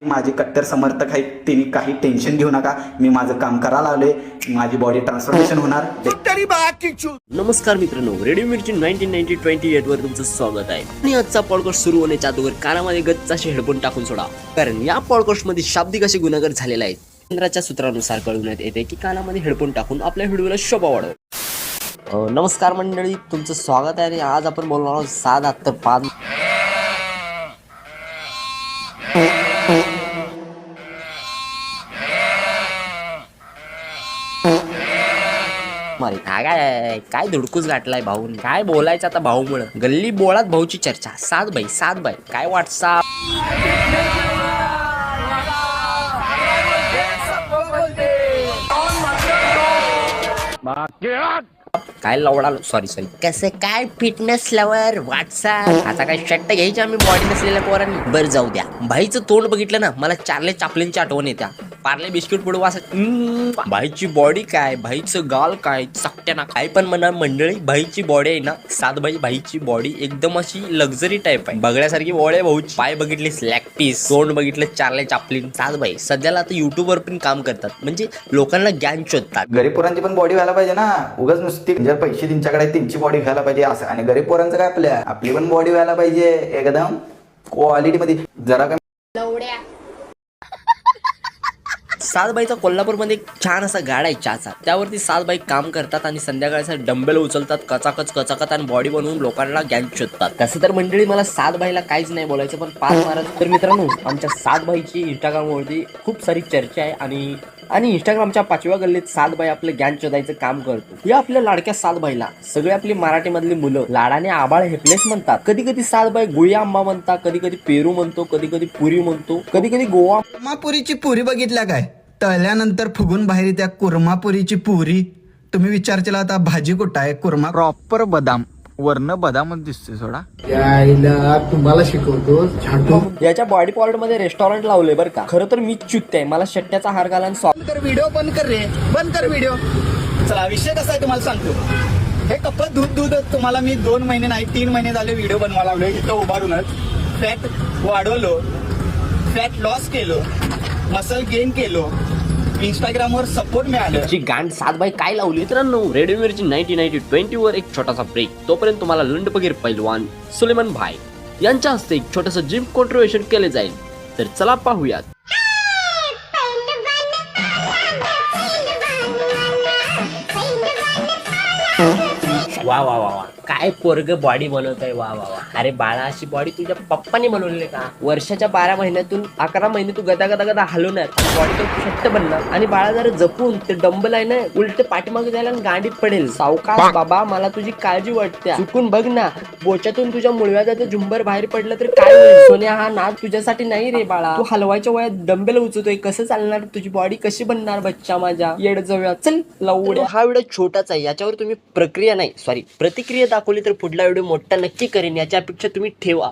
माझे कट्टर समर्थक आहेत, त्यांनी काही टेन्शन घेऊ नका. मी माझं काम करायला आलोय. माझी बॉडी ट्रान्सफॉर्मेशन होणार. नमस्कार मित्रांनो, रेडिओ मिर्ची 1920-20 वर तुमचं स्वागत आहे. आणि आजचा पॉडकास्ट सुरू होण्याच्या अगोदर कानामध्ये गच्च असे हेडफोन टाकून सोडा, कारण या पॉडकास्ट मध्ये शाब्दिक असे गुन्हेगार झालेले आहेत. केंद्राच्या सूत्रानुसार कळवण्यात येते की कानामध्ये हेडफोन टाकून आपल्या व्हिडिओला शोभा वाढव. नमस्कार मंडळी, तुमचं स्वागत आहे. आणि आज आपण बोलणार आहोत 7-5 काय धुडकूस गाठलाय भाऊन. काय बोलायचं आता भाऊमुळं. गल्ली बोळात भाऊची चर्चा. सात बाई काय व्हॉट्सअप काय लवडा सॉरी कसं काय फिटनेस लवर व्हॉट्सअप. आता काय शर्ट घ्यायची आम्ही बॉडी नसलेल्या पोरांनी. बरं जाऊ द्या. भाईचं तोंड बघितलं ना, मला चार्ले चापलिनची आठवण येत्या. पार्ले बिस्किट पुढे असं. भाईची बॉडी काय, भाईचं गाल काय, चकट्याना काय पण म्हणा मंडळी, भाईची बॉडी आहे ना, भाईची बॉडी एकदम अशी लक्झरी टाईप आहे. बघण्यासारखी बॉडी आहे भाऊची. पाय बघितले स्लॅक पीस, तोंड बघितलं चार्ले चापलिन. सातबाई सध्याला आता युट्यूब वर पण काम करतात, म्हणजे लोकांना ज्ञान शोधतात. गरीब पोरांची पण बॉडी व्हायला पाहिजे ना. उगाच नुसती जर पैसे त्यांच्याकडे आहेत त्यांची बॉडी व्हायला पाहिजे असं. आणि गरीब पोरांचं काय, आपली पण बॉडी व्हायला पाहिजे एकदम क्वालिटी मध्ये. जरा काय सातबाईचा कोल्हापूरमध्ये एक छान असा गाडा आहे चहाचा. त्यावरती सातबाई काम करतात आणि संध्याकाळचा डंबेल उचलतात, कचाकच आणि बॉडी बनवून लोकांना ज्ञान शोधतात. तसं तर मंडळी मला सातबाईला काहीच नाही बोलायचं, पण पाच महाराज तर मित्रांनो, आमच्या सातबाईची इंस्टाग्रामवरती खूप सारी चर्चा आहे. आणि इंस्टाग्रामच्या 5व्या गल्लीत सातबाई आपलं ज्ञान शोधायचं काम करतो. या आपल्या लाडक्या सातबाईला सगळे आपली मराठीमधली मुलं लाडाने आबाळ हेपलेच म्हणतात. कधी कधी सातबाई गुळी आंबा म्हणतात, कधी कधी पेरू म्हणतो, कधी कधी पुरी म्हणतो, कधी कधी गोवा. कुर्मापुरीची पुरी बघितल्या काय? तळल्यानंतर फुगून बाहेर त्या कुर्मापुरीची पुरी. तुम्ही विचार केला आता भाजी कुठं आहे? कुर्मा प्रॉपर बदाम, वर्ण बदामच दिसते सोडा. तुम्हाला शिकवतो झाटू. याच्या बॉडी पार्ट मध्ये रेस्टॉरंट लावले बरं का. खरं तर मी चुकते. मला शट्ट्याचा हार घाला आणि व्हिडिओ बंद कर रे, बंद कर व्हिडिओ. चला, विषय कसा आहे तुम्हाला सांगतो. हे कप्पल दूध तुम्हाला मी 2 महिने नाही 3 महिने झाले व्हिडिओ बनवायला लागलोय. इथं उभारूनच फॅट वाढवलो, फॅट लॉस केलो, मसल गेन केलो, इंस्टाग्रामवर सपोर्ट मिळालं. जी गांड सातबाई काय लावली. मित्रांनो, रेडिओ मिर्ची 1920 वर एक छोटासा ब्रेक. तोपर्यंत तुम्हाला लंडपगीर पैलवान सुलेमान भाई यांच्या हस्ते एक छोटस जिम कॉन्ट्रिब्युशन केले जाईल. तर चला पाहूयात. वा वा वा वा, काय पोरग बॉडी बनवत आहे. वा वा वा. अरे बाळा, अशी बॉडी तुझ्या पप्पाने बनवली का? वर्षाच्या 12 महिन्यातून 11 महिने तू गदा हलवणार, बॉडी तो शट्ट बनणार. आणि बाळा जरा जपून ते डंबल आहे ना, उलट पाठीमागे जायला गाडीत पडेल. सावकाश बाबा, मला तुझी काळजी वाटते. चुकून बघ ना, बोच्यातून तुझ्या मुळव्याचं झुंबर बाहेर पडलं तर काय होईल? सोन्या, हा नाद तुझ्यासाठी नाही रे बाळा. तू हलवायच्या वयात डंबेल उचलतोय, कसं चालणार? तुझी बॉडी कशी बनणार बच्चा माझ्या? येड जवळ चल लवड्या. हा व्हिडिओ छोटाच आहे, याच्यावर तुम्ही प्रतिक्रिया दाखवली तर पुढला व्हिडिओ मोठा नक्की करेन, याची अपेक्षा तुम्ही ठेवा.